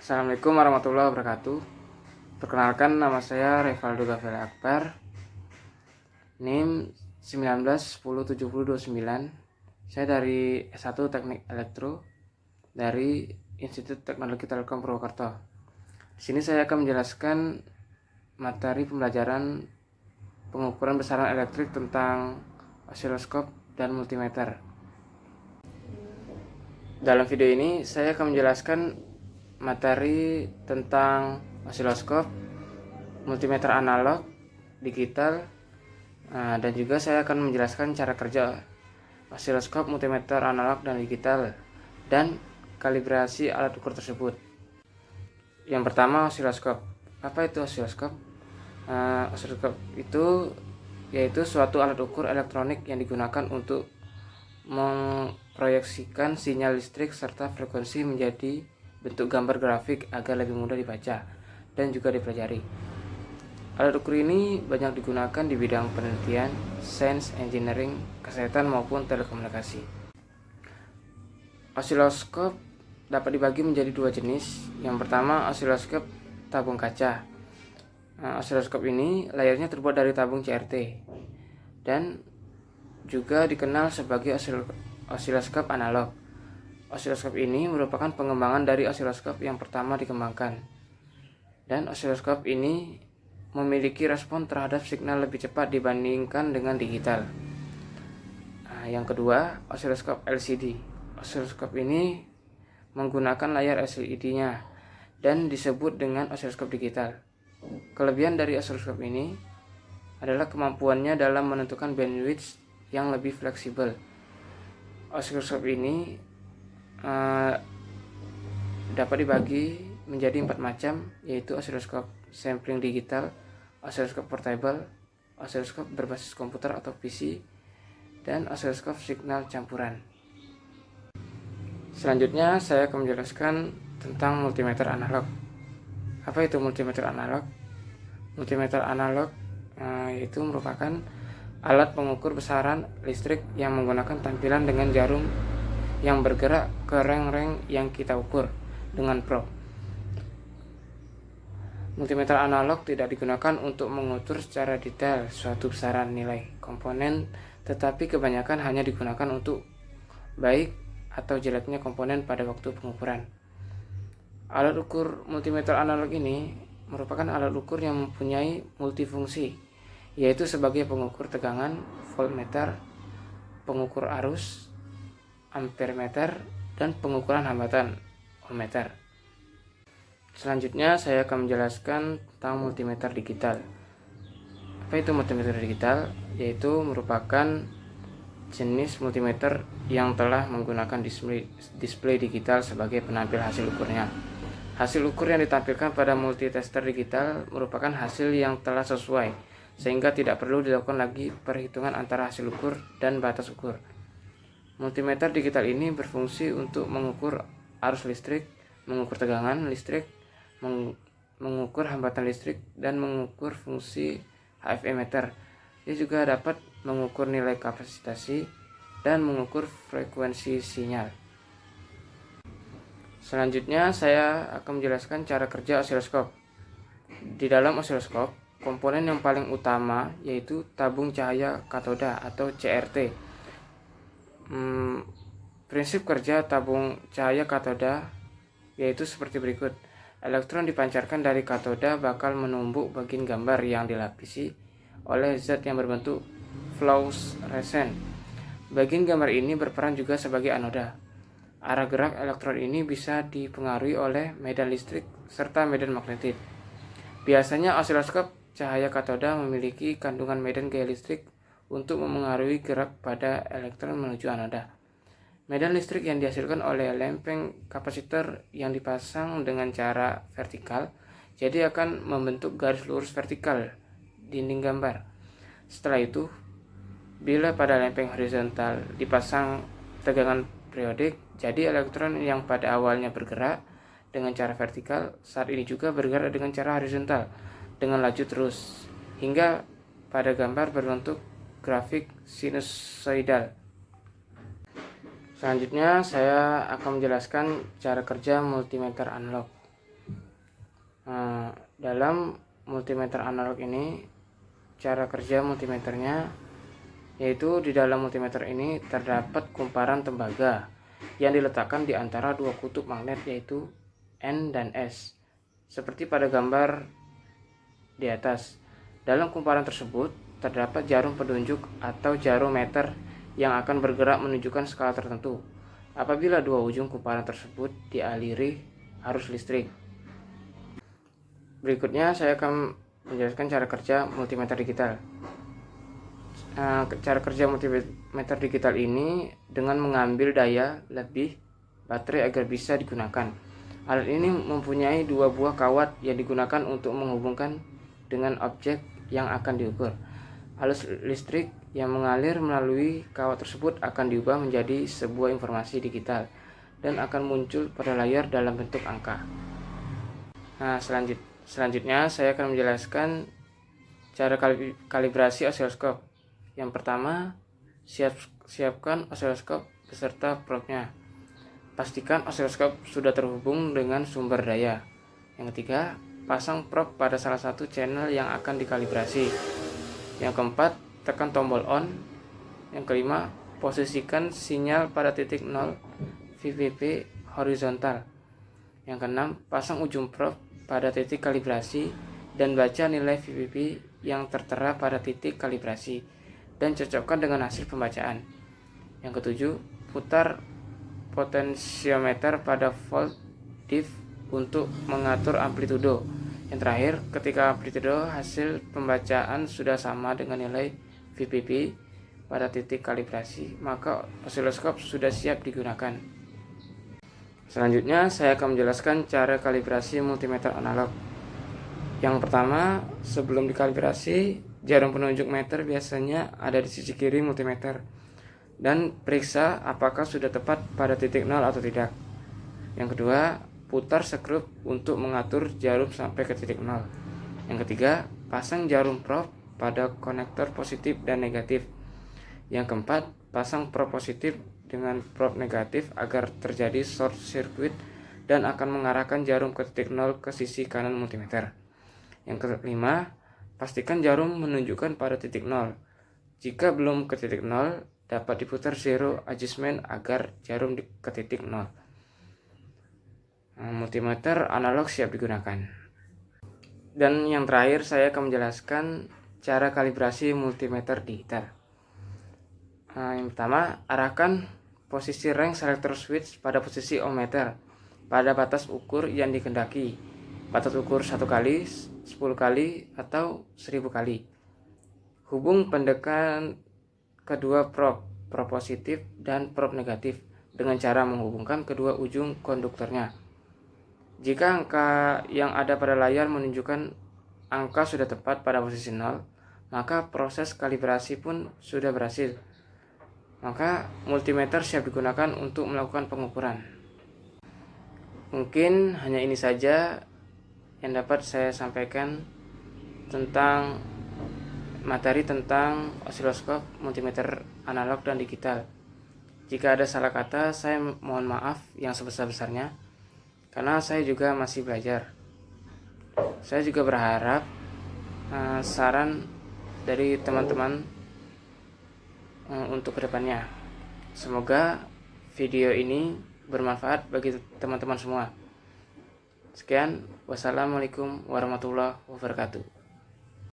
Assalamualaikum warahmatullahi wabarakatuh. Perkenalkan, nama saya Revaldo Gafel Akbar, NIM 19107029. Saya dari S1 Teknik Elektro dari Institut Teknologi Telkom Purwokerto. Di sini saya akan menjelaskan materi pembelajaran pengukuran besaran elektrik tentang osiloskop dan multimeter. Dalam video ini saya akan menjelaskan materi tentang osiloskop, multimeter analog, digital, dan juga saya akan menjelaskan cara kerja osiloskop, multimeter analog dan digital, dan kalibrasi alat ukur tersebut. Yang pertama, osiloskop. Apa itu osiloskop? Osiloskop itu yaitu suatu alat ukur elektronik yang digunakan untuk memproyeksikan sinyal listrik serta frekuensi menjadi bentuk gambar grafik agar lebih mudah dibaca dan juga dipelajari. Alat ukur ini banyak digunakan di bidang penelitian, sains, engineering, kesehatan maupun telekomunikasi. Osiloskop dapat dibagi menjadi dua jenis. Yang pertama, osiloskop tabung kaca. Osiloskop ini layarnya terbuat dari tabung CRT dan juga dikenal sebagai osiloskop analog. Osiloskop ini merupakan pengembangan dari osiloskop yang pertama dikembangkan. Dan osiloskop ini memiliki respon terhadap signal lebih cepat dibandingkan dengan digital. Yang kedua, osiloskop LCD. Osiloskop ini menggunakan layar LCD-nya dan disebut dengan osiloskop digital. Kelebihan dari osiloskop ini adalah kemampuannya dalam menentukan bandwidth yang lebih fleksibel. Osiloskop ini dapat dibagi menjadi 4 macam, yaitu osiloskop sampling digital, osiloskop portable, osiloskop berbasis komputer atau PC, dan osiloskop signal campuran. Selanjutnya saya akan menjelaskan tentang multimeter analog. Apa itu multimeter analog? Multimeter analog itu merupakan alat pengukur besaran listrik yang menggunakan tampilan dengan jarum yang bergerak ke reng-reng yang kita ukur dengan probe. Multimeter analog tidak digunakan untuk mengukur secara detail suatu besaran nilai komponen, tetapi kebanyakan hanya digunakan untuk baik atau jeleknya komponen pada waktu pengukuran. Alat ukur multimeter analog ini merupakan alat ukur yang mempunyai multifungsi, yaitu sebagai pengukur tegangan, voltmeter, pengukur arus, ampermeter, dan pengukuran hambatan, ohmmeter. Selanjutnya saya akan menjelaskan tentang multimeter digital. Apa itu multimeter digital? Yaitu merupakan jenis multimeter yang telah menggunakan display digital sebagai penampil hasil ukurnya. Hasil ukur yang ditampilkan pada multitester digital merupakan hasil yang telah sesuai, sehingga tidak perlu dilakukan lagi perhitungan antara hasil ukur dan batas ukur. Multimeter digital ini berfungsi untuk mengukur arus listrik, mengukur tegangan listrik, mengukur hambatan listrik, dan mengukur fungsi HFE meter. Dia juga dapat mengukur nilai kapasitasi dan mengukur frekuensi sinyal. Selanjutnya saya akan menjelaskan cara kerja osiloskop. Di dalam osiloskop, komponen yang paling utama yaitu tabung cahaya katoda atau CRT. Prinsip kerja tabung cahaya katoda yaitu seperti berikut. Elektron dipancarkan dari katoda bakal menumbuk bagian gambar yang dilapisi oleh zat yang berbentuk fluorescent. Bagian gambar ini berperan juga sebagai anoda. Arah gerak elektron ini bisa dipengaruhi oleh medan listrik serta medan magnetit. Biasanya osiloskop cahaya katoda memiliki kandungan medan gaya listrik untuk memengaruhi gerak pada elektron menuju anoda. Medan listrik yang dihasilkan oleh lempeng kapasitor yang dipasang dengan cara vertikal, jadi akan membentuk garis lurus vertikal dinding gambar. Setelah itu, bila pada lempeng horizontal dipasang tegangan periodik, jadi elektron yang pada awalnya bergerak dengan cara vertikal, saat ini juga bergerak dengan cara horizontal dengan laju terus, hingga pada gambar berbentuk grafik sinusoidal. Selanjutnya saya akan menjelaskan cara kerja multimeter analog. Dalam multimeter analog ini, cara kerja multimeternya yaitu di dalam multimeter ini terdapat kumparan tembaga yang diletakkan di antara dua kutub magnet yaitu N dan S, seperti pada gambar di atas. Dalam kumparan tersebut terdapat jarum penunjuk atau jarometer yang akan bergerak menunjukkan skala tertentu apabila dua ujung kumparan tersebut dialiri arus listrik. Berikutnya saya akan menjelaskan cara kerja multimeter digital. Cara kerja multimeter digital ini dengan mengambil daya lebih baterai agar bisa digunakan. Alat ini mempunyai dua buah kawat yang digunakan untuk menghubungkan dengan objek yang akan diukur. Arus listrik yang mengalir melalui kawat tersebut akan diubah menjadi sebuah informasi digital dan akan muncul pada layar dalam bentuk angka. Selanjutnya saya akan menjelaskan cara kalibrasi osiloskop. Yang pertama, siapkan osiloskop beserta probnya. Pastikan osiloskop sudah terhubung dengan sumber daya. Yang ketiga, pasang prob pada salah satu channel yang akan dikalibrasi. Yang keempat, tekan tombol on. Yang kelima, posisikan sinyal pada titik 0 VPP horizontal. Yang keenam, pasang ujung prob pada titik kalibrasi dan baca nilai VPP yang tertera pada titik kalibrasi dan cocokkan dengan hasil pembacaan. Yang ketujuh, putar potensiometer pada volt diff untuk mengatur amplitudo. Yang terakhir, ketika amplitudo hasil pembacaan sudah sama dengan nilai VPP pada titik kalibrasi, maka osiloskop sudah siap digunakan. Selanjutnya, saya akan menjelaskan cara kalibrasi multimeter analog. Yang pertama, sebelum dikalibrasi, jarum penunjuk meter biasanya ada di sisi kiri multimeter dan periksa apakah sudah tepat pada titik 0 atau tidak. Yang kedua, putar skrup untuk mengatur jarum sampai ke titik 0. Yang ketiga, pasang jarum prob pada konektor positif dan negatif. Yang keempat, pasang prob positif dengan prob negatif agar terjadi short circuit dan akan mengarahkan jarum ke titik 0 ke sisi kanan multimeter. Yang kelima, pastikan jarum menunjukkan pada titik 0. Jika belum ke titik 0, dapat diputar zero adjustment agar jarum ke titik 0. Multimeter analog siap digunakan. Dan yang terakhir, saya akan menjelaskan cara kalibrasi multimeter digital. Yang pertama, arahkan posisi range selector switch pada posisi ohmmeter pada batas ukur yang dikehendaki. Batas ukur 1 kali, 10 kali, atau 1000 kali. Hubung pendekan kedua prob positif dan prob negatif dengan cara menghubungkan kedua ujung konduktornya. Jika angka yang ada pada layar menunjukkan angka sudah tepat pada posisi 0, maka proses kalibrasi pun sudah berhasil. Maka multimeter siap digunakan untuk melakukan pengukuran. Mungkin hanya ini saja yang dapat saya sampaikan tentang materi tentang osiloskop, multimeter analog dan digital. Jika ada salah kata, saya mohon maaf yang sebesar-besarnya, karena saya juga masih belajar. Saya juga berharap saran dari teman-teman untuk kedepannya. Semoga video ini bermanfaat bagi teman-teman semua. Sekian, wassalamualaikum warahmatullahi wabarakatuh.